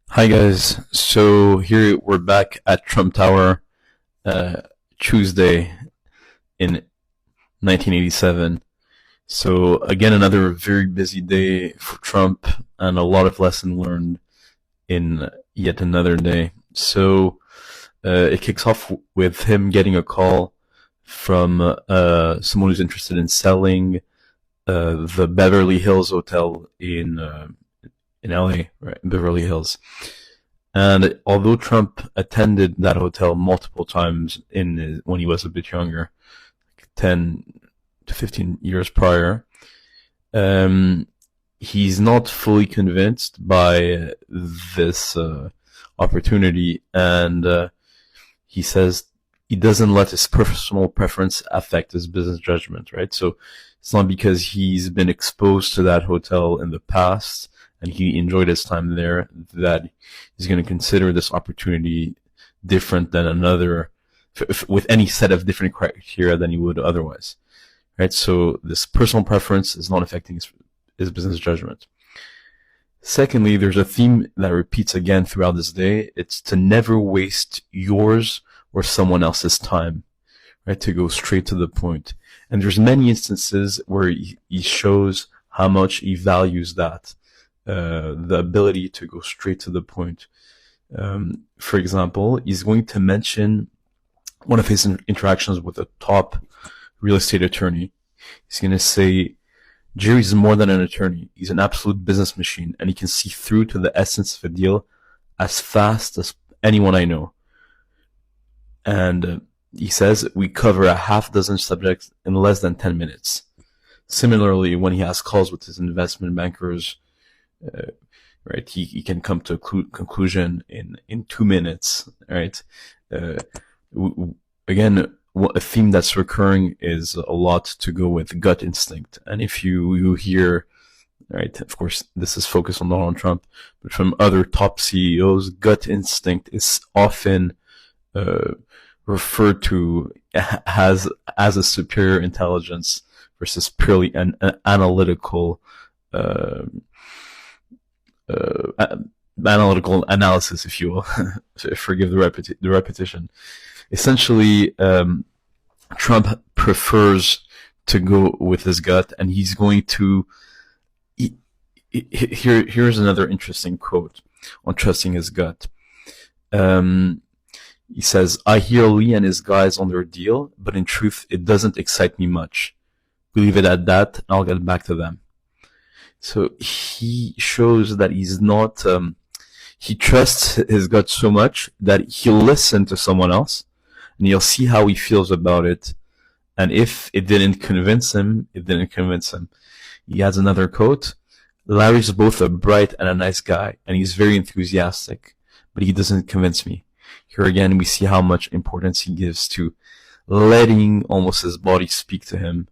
Hi guys, so here we're back at Trump Tower, uh, Tuesday in 1987. So again, another very busy day for Trump and a lot of lesson learned in yet another day. So it kicks off with him getting a call from someone who's interested in selling the Beverly Hills Hotel in LA, right, in Beverly Hills. And although Trump attended that hotel multiple times when he was a bit younger, 10 to 15 years prior, um, he's not fully convinced by this opportunity, and he says he doesn't let his personal preference affect his business judgment, right? So it's not because he's been exposed to that hotel in the past and he enjoyed his time there that he's going to consider this opportunity different than another with any set of different criteria than he would otherwise, right? So this personal preference is not affecting his business judgment. Secondly, there's a theme that repeats again throughout this day. It's to never waste yours or someone else's time, right? To go straight to the point. And there's many instances where he shows how much he values that, the ability to go straight to the point. For example, he's going to mention one of his interactions with a top real estate attorney. He's going to say, Jerry's more than an attorney. He's an absolute business machine, and he can see through to the essence of a deal as fast as anyone I know. And he says, we cover a half dozen subjects in less than 10 minutes. Similarly, when he has calls with his investment bankers, right, he can come to a conclusion in 2 minutes, right? Again, a theme that's recurring is a lot to go with gut instinct. And if you hear, right, of course, this is focused on Donald Trump, but from other top CEOs, gut instinct is often referred to as a superior intelligence versus purely an analytical analytical analysis, if you will. Forgive the repetition. Essentially, Trump prefers to go with his gut, and he's going to. Here's another interesting quote on trusting his gut. He says, I hear Lee and his guys on their deal, but in truth, it doesn't excite me much. We leave it at that, and I'll get back to them. So he shows that he's not, he trusts his gut so much that he'll listen to someone else and he'll see how he feels about it. And if it didn't convince him, it didn't convince him. He has another quote. Larry's both a bright and a nice guy, and he's very enthusiastic, but he doesn't convince me. Here again, we see how much importance he gives to letting almost his body speak to him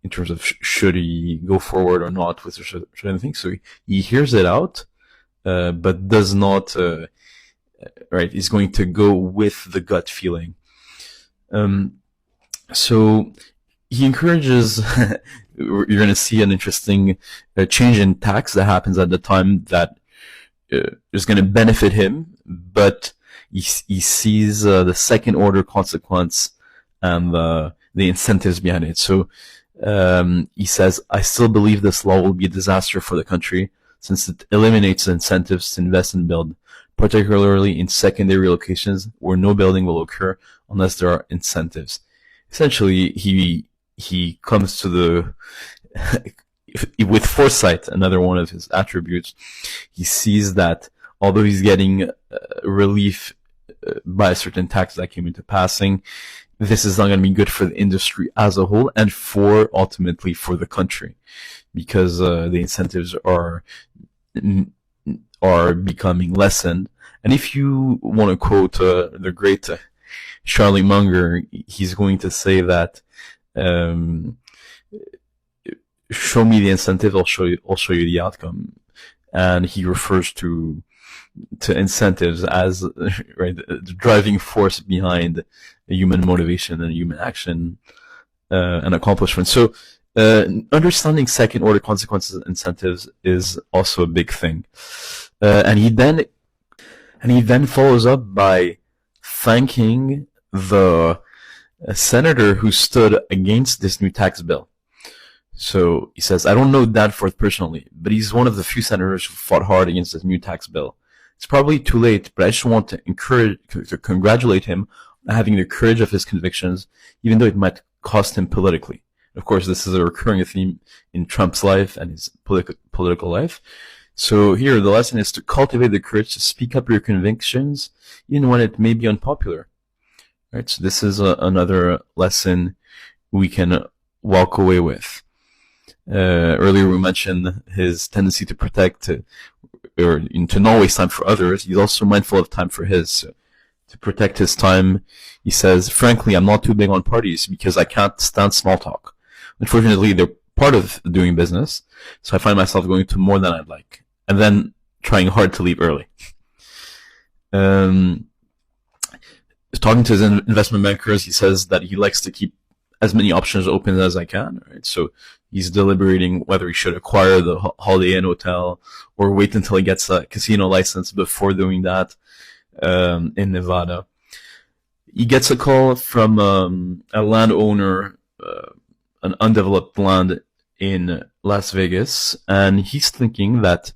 in terms of should he go forward or not with certain things. So he hears it out, but does not, right, he's going to go with the gut feeling. So he encourages, you're going to see an interesting change in tax that happens at the time that is going to benefit him, but he sees the second order consequence and the incentives behind it. So he says, I still believe this law will be a disaster for the country since it eliminates incentives to invest and build, particularly in secondary locations where no building will occur unless there are incentives. Essentially, he comes to the with foresight, another one of his attributes. He sees that although he's getting relief by a certain tax that came into passing, this is not going to be good for the industry as a whole and ultimately for the country, because the incentives are becoming lessened. And if you want to quote the great Charlie Munger, he's going to say that show me the incentive, I'll show you the outcome. And he refers to incentives as right, the driving force behind human motivation and human action and accomplishment. So understanding second order consequences and incentives is also a big thing. And he then And he then follows up by thanking the senator who stood against this new tax bill. So he says, I don't know Danforth personally, but he's one of the few senators who fought hard against this new tax bill. It's probably too late, but I just want to congratulate him on having the courage of his convictions, even though it might cost him politically. Of course, this is a recurring theme in Trump's life and his political life. So here, the lesson is to cultivate the courage to speak up your convictions, even when it may be unpopular. Right? So this is another lesson we can walk away with. Earlier we mentioned his tendency to protect or to not waste time for others. He's also mindful of time for his. So to protect his time, he says, frankly, I'm not too big on parties because I can't stand small talk. Unfortunately, they're part of doing business, so I find myself going to more than I'd like, and then trying hard to leave early. Talking to his investment bankers, he says that he likes to keep as many options open as I can. Right? So he's deliberating whether he should acquire the Holiday Inn hotel or wait until he gets a casino license before doing that in Nevada. He gets a call from a landowner, an undeveloped land in Las Vegas, and he's thinking that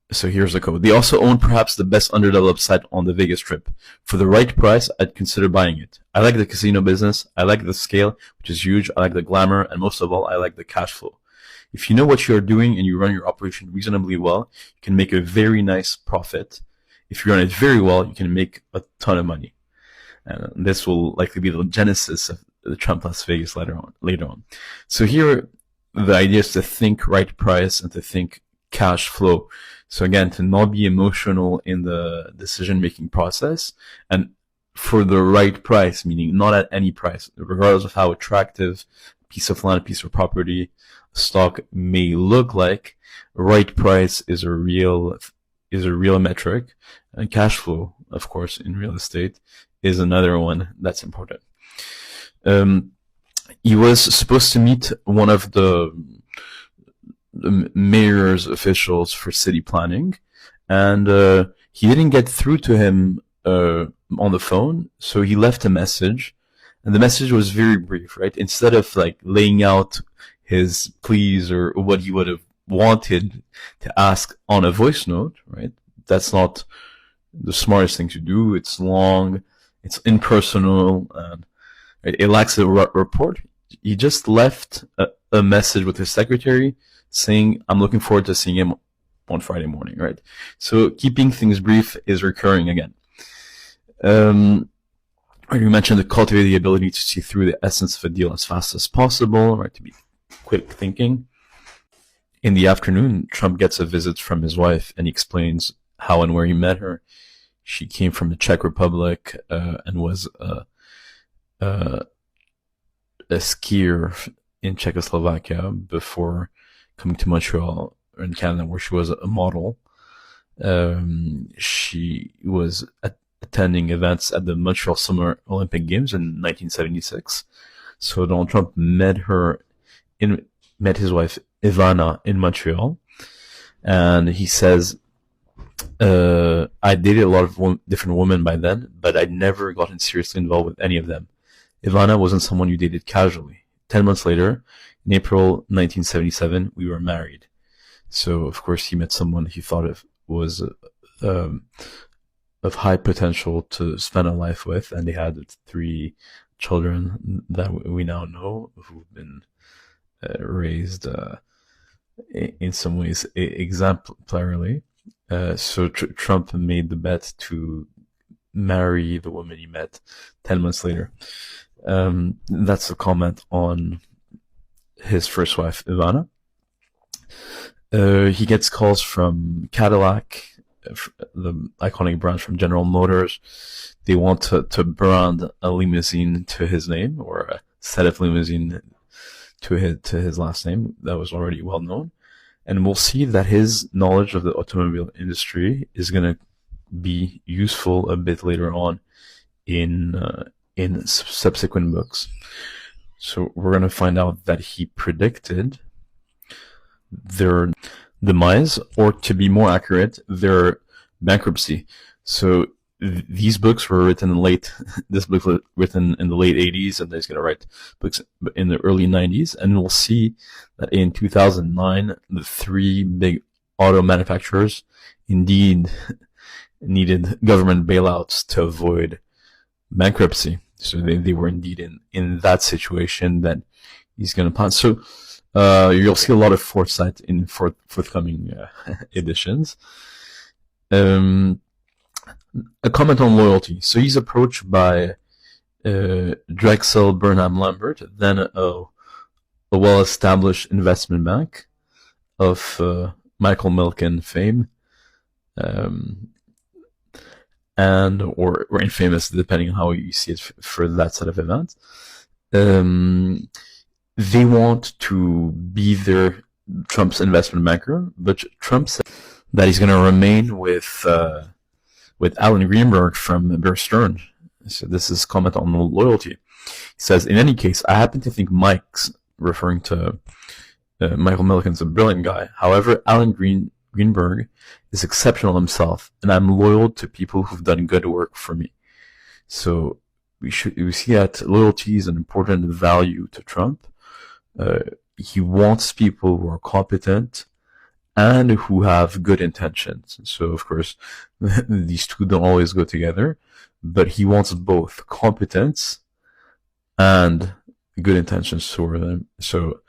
so here's the code. They also own perhaps the best underdeveloped site on the Vegas Strip. For the right price, I'd consider buying it. I like the casino business. I like the scale, which is huge. I like the glamour. And most of all, I like the cash flow. If you know what you're doing and you run your operation reasonably well, you can make a very nice profit. If you run it very well, you can make a ton of money. And this will likely be the genesis of the Trump Las Vegas later on. So here, the idea is to think right price and to think cash flow. So again, to not be emotional in the decision-making process, and for the right price, meaning not at any price, regardless of how attractive a piece of land, a piece of property, a stock may look like, right price is a real metric, and cash flow, of course, in real estate is another one that's important. He was supposed to meet one of the mayor's officials for city planning, and he didn't get through to him on the phone, so he left a message, and the message was very brief, right? Instead of like laying out his pleas or what he would have wanted to ask on a voice note, right? That's not the smartest thing to do. It's long, it's impersonal, and it lacks a report. He just left a message with his secretary saying, I'm looking forward to seeing him on Friday morning, right? So keeping things brief is recurring again. You mentioned to cultivate the ability to see through the essence of a deal as fast as possible, right? To be quick thinking. In the afternoon, Trump gets a visit from his wife, and he explains how and where he met her. She came from the Czech Republic and was a skier in Czechoslovakia before coming to Montreal in Canada, where she was a model. She was attending events at the Montreal Summer Olympic Games in 1976. So Donald Trump met his wife Ivana in Montreal, and he says, I dated a lot of different women by then, but I'd never gotten seriously involved with any of them. Ivana wasn't someone you dated casually. 10 months later, in April 1977, we were married. So, of course, he met someone he thought was of high potential to spend a life with, and they had 3 children that we now know who've been raised in some ways exemplarily. So Trump made the bet to marry the woman he met 10 months later. That's a comment on his first wife, Ivana. He gets calls from Cadillac, the iconic brand from General Motors. They want to brand a limousine to his name, or a set of limousine to his last name that was already well known. And we'll see that his knowledge of the automobile industry is going to be useful a bit later on in subsequent books. So we're going to find out that he predicted their demise, or to be more accurate, their bankruptcy. So these books were written this book was written in the late 80s, and he's going to write books in the early 90s. And we'll see that in 2009, the three big auto manufacturers indeed needed government bailouts to avoid bankruptcy. So they were indeed in that situation that he's going to plan. So you'll see a lot of foresight in forthcoming editions. A comment on loyalty. So he's approached by Drexel Burnham Lambert, then a well-established investment bank of Michael Milken fame, and or infamous, depending on how you see it for that set of events. They want to be Trump's investment banker, but Trump said that he's going to remain with Alan Greenberg from Bear Stearns. So this is comment on loyalty. He says, in any case, I happen to think Mike's, referring to Michael Milliken's, a brilliant guy. However, Alan Greenberg is exceptional himself, and I'm loyal to people who've done good work for me. So we see that loyalty is an important value to Trump. He wants people who are competent and who have good intentions. So, of course, these two don't always go together, but he wants both competence and good intentions toward them. So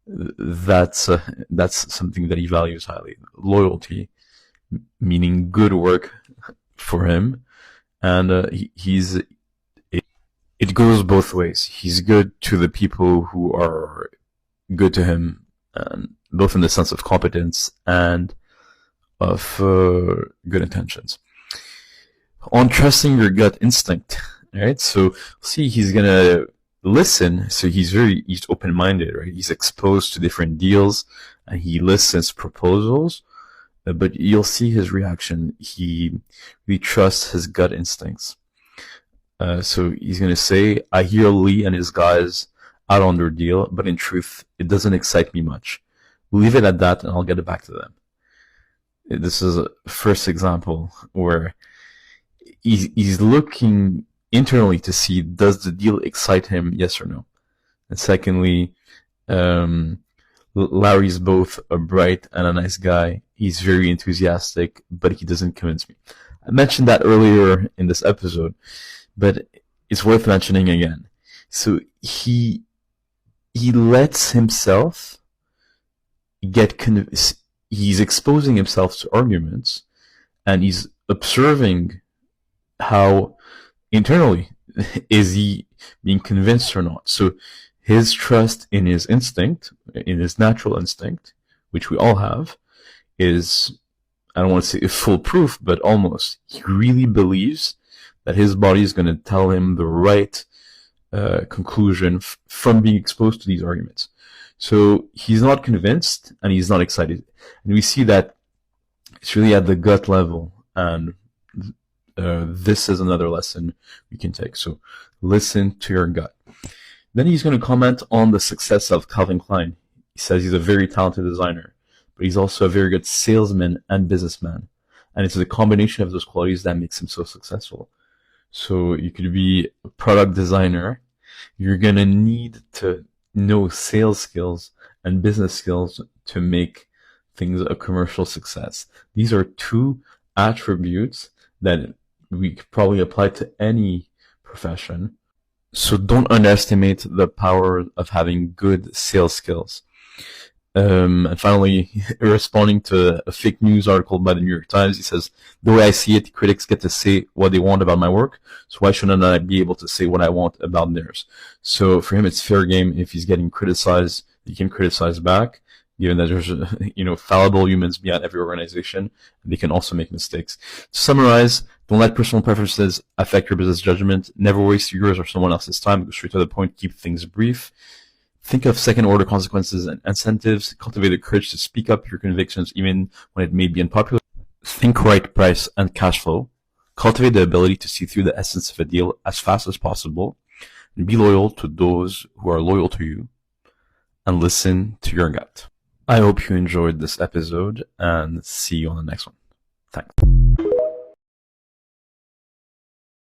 that's something that he values highly. Loyalty, meaning good work for him, and it goes both ways. He's good to the people who are good to him, both in the sense of competence and of good intentions. On trusting your gut instinct, right? So see, he's gonna listen. So he's open-minded, right? He's exposed to different deals, and he listens proposals. But you'll see his reaction. He really trusts his gut instincts. So he's gonna say, "I hear Lee and his guys out on their deal, but in truth, it doesn't excite me much. Leave it at that, and I'll get it back to them." This is a first example where he's looking internally to see, does the deal excite him, yes or no? And secondly, Larry's both a bright and a nice guy. He's very enthusiastic, but he doesn't convince me. I mentioned that earlier in this episode, but it's worth mentioning again. So he lets himself he's exposing himself to arguments, and he's observing how internally is he being convinced or not. So his trust in his instinct, in his natural instinct, which we all have, is, I don't want to say foolproof, but almost. He really believes that his body is going to tell him the right conclusion from being exposed to these arguments. So he's not convinced, and he's not excited. And we see that it's really at the gut level, and this is another lesson we can take. So listen to your gut. Then he's going to comment on the success of Calvin Klein. He says he's a very talented designer, but he's also a very good salesman and businessman. And it's the combination of those qualities that makes him so successful. So you could be a product designer. You're going to need to know sales skills and business skills to make things a commercial success. These are two attributes that we could probably apply to any profession. So don't underestimate the power of having good sales skills. And finally, responding to a fake news article by the New York Times, he says, "The way I see it, critics get to say what they want about my work, so why shouldn't I be able to say what I want about theirs?" So for him, it's fair game. If he's getting criticized, he can criticize back, given that there's fallible humans beyond every organization, and they can also make mistakes. To summarize, don't let personal preferences affect your business judgment. Never waste yours or someone else's time. Go straight to the point. Keep things brief. Think of second-order consequences and incentives. Cultivate the courage to speak up your convictions even when it may be unpopular. Think right price and cash flow. Cultivate the ability to see through the essence of a deal as fast as possible. And be loyal to those who are loyal to you. And listen to your gut. I hope you enjoyed this episode, and see you on the next one. Thanks.